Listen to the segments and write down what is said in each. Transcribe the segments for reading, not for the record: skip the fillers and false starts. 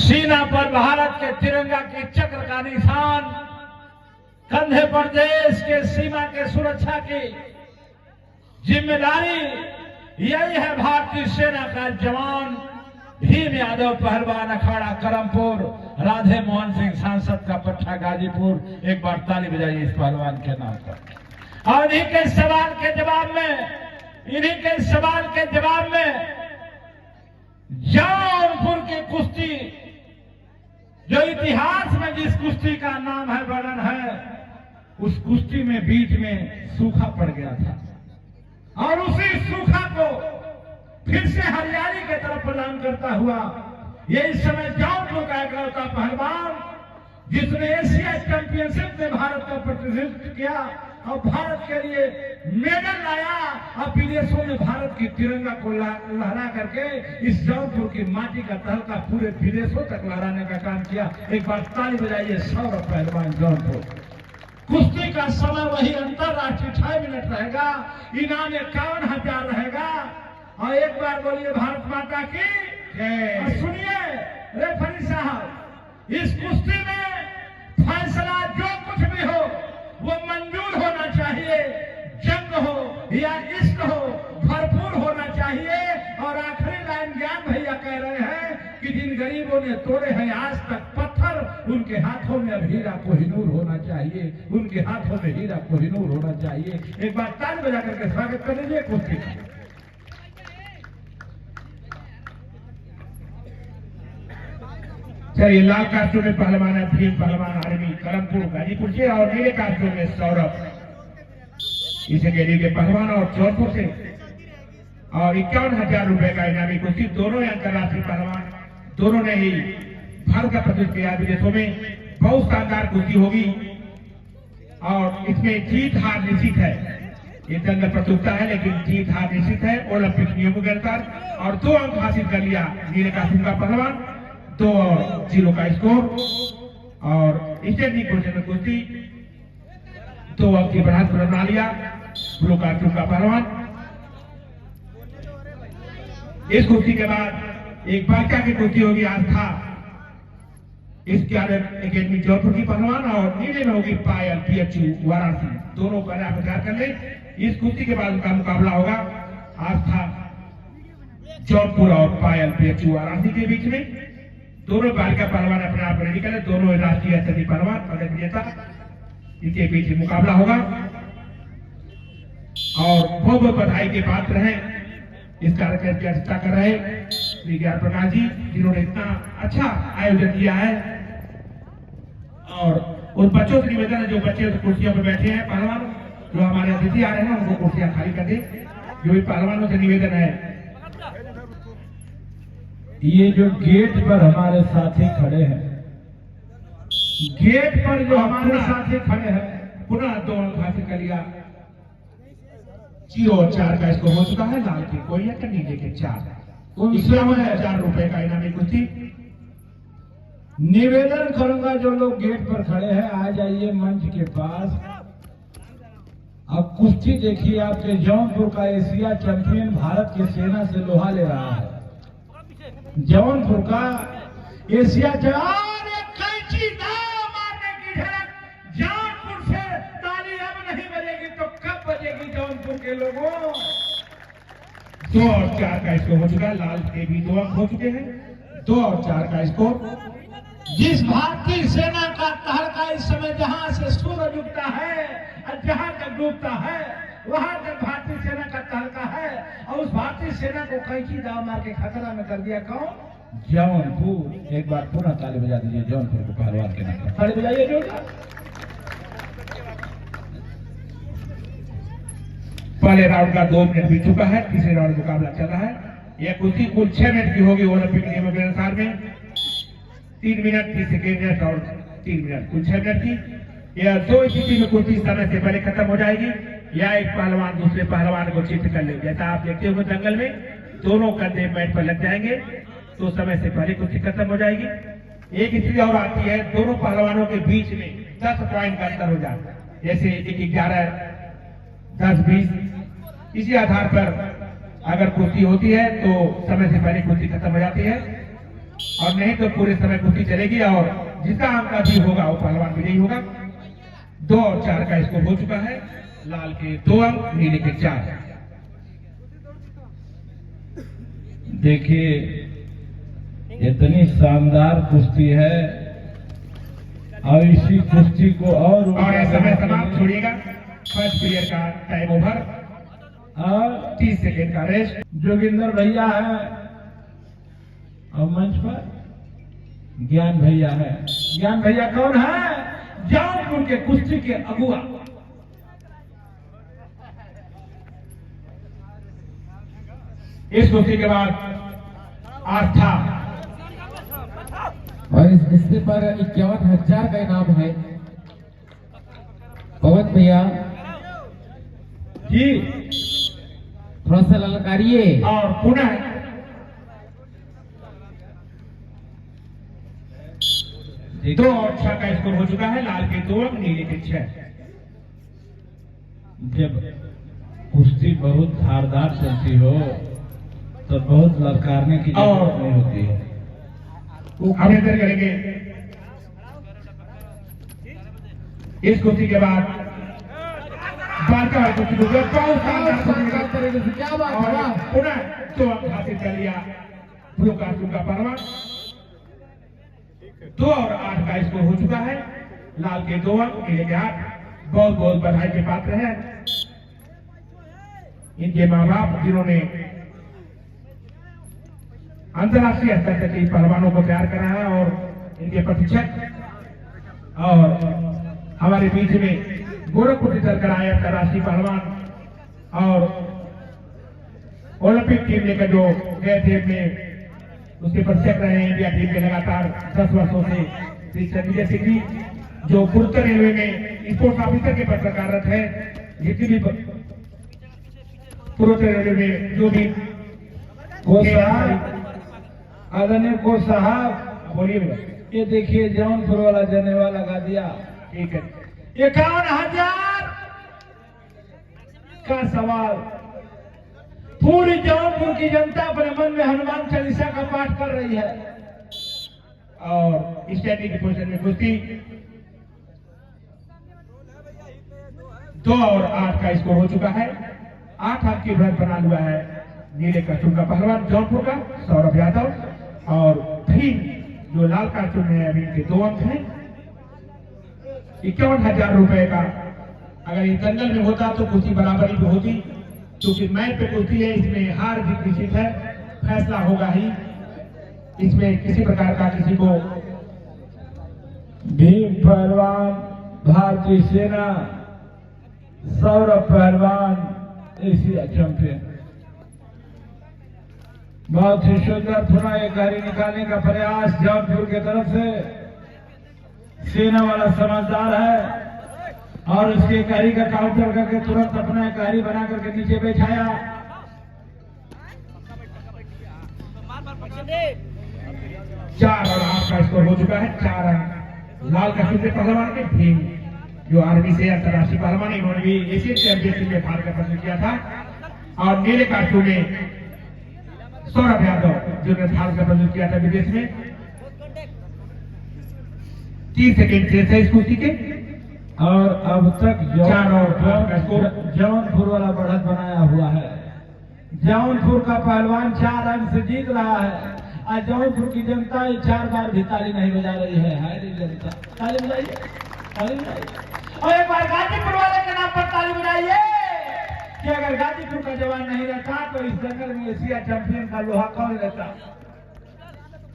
सीना पर भारत के तिरंगा के चक्र का निशान, कंधे पर देश के सीमा के सुरक्षा की जिम्मेदारी, यही है भारतीय सेना का जवान भीम यादव पहलवान, अखाड़ा करमपुर, राधे मोहन सिंह सांसद का पट्टा गाजीपुर। एक बार ताली बजाइए इस पहलवान के नाम पर। और इन्हीं के सवाल के जवाब में जौनपुर की कुश्ती, जो इतिहास में जिस कुश्ती का नाम है, वर्णन है, उस कुश्ती में बीच में सूखा पड़ गया था और उसी सूखा को फिर से हरियाली की तरफ प्रदान करता हुआ ये इस समय जौनपुर का इकलौता पहलवान जिसने एशिया चैंपियनशिप में भारत का प्रतिनिधित्व किया और भारत के लिए मेडल लाया और विदेशों में भारत की तिरंगा को लहरा करके इस जौनपुर की माटी का तहलका पूरे विदेशों तक लहराने का काम किया। एक बार ताली बजाइए सौरभ पहलवान जौनपुर। कुश्ती का समय वही अंतरराष्ट्रीय 6 मिनट रहेगा, इनाम 51,000 रहेगा। और एक बार बोलिए भारत माता की जय। सुनिए रेफरी साहब, इस कुश्ती में फैसला जो कुछ भी हो वो मंजूर होना चाहिए, जंग हो या इश्क हो, भरपूर होना चाहिए। और आखिरी लाइन ज्ञान भैया कह रहे हैं कि जिन गरीबों ने तोड़े हैं आज तक पत्थर, उनके हाथों में अब हीरा कोहिनूर होना चाहिए, उनके हाथों में हीरा कोहिनूर होना चाहिए। एक बार ताली बजा करके स्वागत कर लीजिए कुश्ती का। चलिए, लाल कास्टूम में पहलवान है भीम पहलवान आर्मी करमपुर गाजीपुर से, और नीले कास्टूम में सौरभ इस अकेडमी के पहलवान और जौनपुर से, और 51,000 रुपए का इनामी कुश्ती। दोनों ही अंतर्राष्ट्रीय पहलवान, दोनों ने ही भारत का प्रतिनिधित्व किया विदेशों में। बहुत शानदार कुश्ती होगी और इसमें जीत हार निश्चित है। ये दंगल प्रतियोगिता है लेकिन जीत हार निश्चित है ओलंपिक नियमों के अनुसार। और 2 अंक हासिल कर लिया नीले कास्टूम का पहलवान, 2 और 0 का स्कोर। और स्टैंडिंग पोजीशन में कुश्ती 2 अंक की बढ़त बना लिया ब्लू कास्टूम का पहलवान। इस कुश्ती के बाद एक बालिका की कुश्ती होगी आस्था इसके अकेडमी जौनपुर की पहलवान, और नीले में होगी पायल PHU वाराणसी। दोनों पर आप विचार कर ले। इस कुश्ती के बाद उनका मुकाबला होगा आस्था जौनपुर और पायल PHU वाराणसी के बीच में। दोनों बालिका पहलवान अपने आप रेडी करें, दोनों राष्ट्रीय स्तर पहलवान पदक विजेता, इनके बीच मुकाबला होगा। और बहुत बहुत बधाई के पात्र हैं इस कार्यक्रम की अध्यक्षता कर रहे श्री ज्ञान प्रकाश जी, जिन्होंने इतना अच्छा आयोजन किया है। और उन बच्चों से निवेदन है जो बच्चे कुर्सियों पर बैठे हैं पहलवान, जो हमारे अतिथि आ रहे हैं उनको कुर्सियां खाली कर दे। जो भी पहलवानों से निवेदन है, ये जो गेट पर हमारे साथी खड़े हैं, गेट पर जो हमारे साथी खड़े हैं, पुनः 2 अंक हासिल कर लिया। 0 और 4 का इसको हो चुका है। लाल की कोई है, नीले के 4। 51,000 रुपए का इनामी कुश्ती। निवेदन करूंगा जो लोग गेट पर खड़े हैं आ जाइए मंच के पास। अब कुश्ती देखिए, आपके जौनपुर का एशिया चैंपियन भारत की सेना से लोहा ले रहा है। जौनपुर का एशिया कैंची दाव मारने की झलक, जौनपुर से ताली अब नहीं बजेगी तो कब बजेगी जौनपुर के लोगों। 2 और 4 का स्कोर हो चुका है। लाल के भी 2 अंक हो चुके हैं। 2 और 4 का स्कोर। जिस भारतीय सेना का तहलका इस समय जहां से सूरज उगता है और जहां तक डूबता है, वहां तक भारतीय सेना का तहलका है। और उस भारतीय सेना को कैंची दाव मार के खतरा में कर दिया कौन? जौनपुर। एक बार पुनः ताली बजा दीजिए जौनपुर को पहलवान के नाम पर। ताली बजाइए जो। पहले राउंड का 2 मिनट बीत चुका है, तीसरे राउंड मुकाबला चल रहा है। यह कुश्ती कुल 6 मिनट की होगी ओलंपिक नियमों के अनुसार में। 3 मिनट 30 सेकेंड और 3 मिनट, कुल 6 मिनट की। यह 2 स्थिति में कुश्ती समय से पहले खत्म हो जाएगी या एक पहलवान दूसरे पहलवान को चित्त कर ले। जैसा आप देखते हुए दंगल में दोनों कंधे मैट पर लग जाएंगे तो समय से पहले कुश्ती खत्म हो जाएगी। एक स्थिति और आती है, दोनों पहलवानों के बीच में 10 पॉइंट का अंतर हो जाता है, जैसे 11, 10, 20। इसी आधार पर अगर कुश्ती होती है तो समय से पहले कुश्ती खत्म हो जाती है। और नहीं तो पूरे समय कुश्ती चलेगी और जिसका अंक अधिक होगा वो पहलवान विजयी होगा। 2 और 4 का स्कोर हो चुका है। लाल के 2 अंक, नीले के 4। देखिए इतनी शानदार कुश्ती है और इसी कुश्ती को और समय समाप्त छोड़िएगा। फर्स्ट पीरियड का टाइम ओवर और 30 सेकेंड का रेस्ट। जोगिंदर भैया है और मंच पर ज्ञान भैया है। ज्ञान भैया कौन है? जौनपुर के कुश्ती के अगुआ। इस कुश्ती के बाद आस्था और इस कुश्ती पर 51,000 का इनाम है। पवन भैया जी थोड़ा सा ललकारिए। और पुनः देखिए, 2 और 6 का स्कोर हो चुका है। लाल के 2 अंक, नीले के 6। जब कुश्ती बहुत धारदार चलती हो तो बहुत ललकारने की जरूरत नहीं होती है। अभिनंदन करेंगे। इस कुश्ती के बाद बहुत शानदार तरीके से, क्या बात है, वाह। पुनः 2 अंक हासिल कर लिया ब्लू कास्टूम का पहलवान। 2 और 8 का स्कोर हो चुका है। लाल के 2 अंक, नीले के 8। बहुत बहुत बधाई के पात्र हैं इनके माँ बाप जिन्होंने अंतर्राष्ट्रीय स्तर तक इन पहलवानों को तैयार कराया और इनके प्रशिक्षक और हमारे बीच में गोरखपुर से चल कर आए अंतर्राष्ट्रीय पहलवान और ओलंपिक टीम लेकर जो गए थे में उसके प्रशिक्षक रहे हैं इंडिया टीम के लगातार 10 वर्षों से श्री संजय सिंह जी, जो पूर्वोत्तर रेलवे में स्पोर्ट्स ऑफिसर के पद पर कार्यरत है। जितनी भी पूर्वोत्तर रेलवे में जो भी को साहब, आदरणीय को साहब, बोलिए भैया। ये देखिए जौनपुर वाला जनेवा लगा दिया। ठीक है। 51,000 का सवाल। पूरी जौनपुर की जनता अपने मन में हनुमान चालीसा का पाठ कर रही है। और स्टैंडिंग की पोजीशन में कुश्ती 2 और 8 का स्कोर हो चुका है। 8 अंक की बढ़त बना हुआ है नीले कास्टूम का पहलवान जौनपुर का सौरभ यादव और फिर जो लाल कास्टूम में अभी इनके 2 अंक हैं। 51,000 रुपए का अगर ये दंगल में होता तो कुश्ती बराबरी में होती, क्योंकि मैच पे कुश्ती है, इसमें हार जीत निश्चित है, फैसला होगा ही। इसमें किसी प्रकार का किसी को भीम पहलवान भारतीय सेना, सौरभ पहलवान एशिया चैंपियन। बहुत ही सुंदर पुनः एक गाड़ी निकालने का प्रयास जौनपुर की तरफ से। सेना वाला समझदार है और उसके गाड़ी का काउंटर करके तुरंत अपना गाड़ी बना करके नीचे बैठाया। 4 और 8 का स्कोर हो चुका है। 4 अंक लाल कास्टूम के पहलवान के भीम जो आर्मी से अंतर्राष्ट्रीय पहलवान, इन्होंने भी एशियन चैंपियनशिप में भारत का प्रदर्शन किया था। और नीले कास्टूम में सौरभ यादव जिन्होंने भारत का प्रदर्शन किया था विदेश में। 30 सेकेंड शेष है इस कुश्ती के। और अब तक 4 और 8 का स्कोर। जौनपुर वाला बढ़त बनाया हुआ है। जौनपुर का पहलवान 4 अंक से जीत रहा है। आज जौनपुर की जनता 4 बार भी ताली नहीं बजा रही है। हाय रे जनता, ताली बजाइए, ताली बजाइए। और एक बार गाजीपुर वाले के नाम पर ताली बजाइए कि अगर गाजीपुर का जवान नहीं रहता तो इस जंगल में एशिया चैंपियन का लोहा कौन रहता।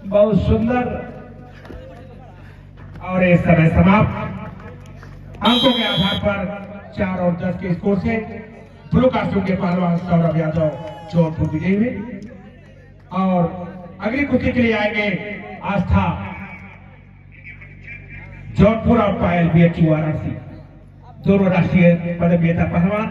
बहुत सुंदर। और इस समय समाप्त अंकों के आधार पर 4 और 10 के स्कोर से ब्लू कास्टूम के पहलवान सौरभ यादव जौनपुर विजयी हुए। और अगली कुश्ती के लिए आएंगे आस्था जौनपुर और पायल BHU वाराणसी, दोनों राष्ट्रीय पदक विजेता पहलवान।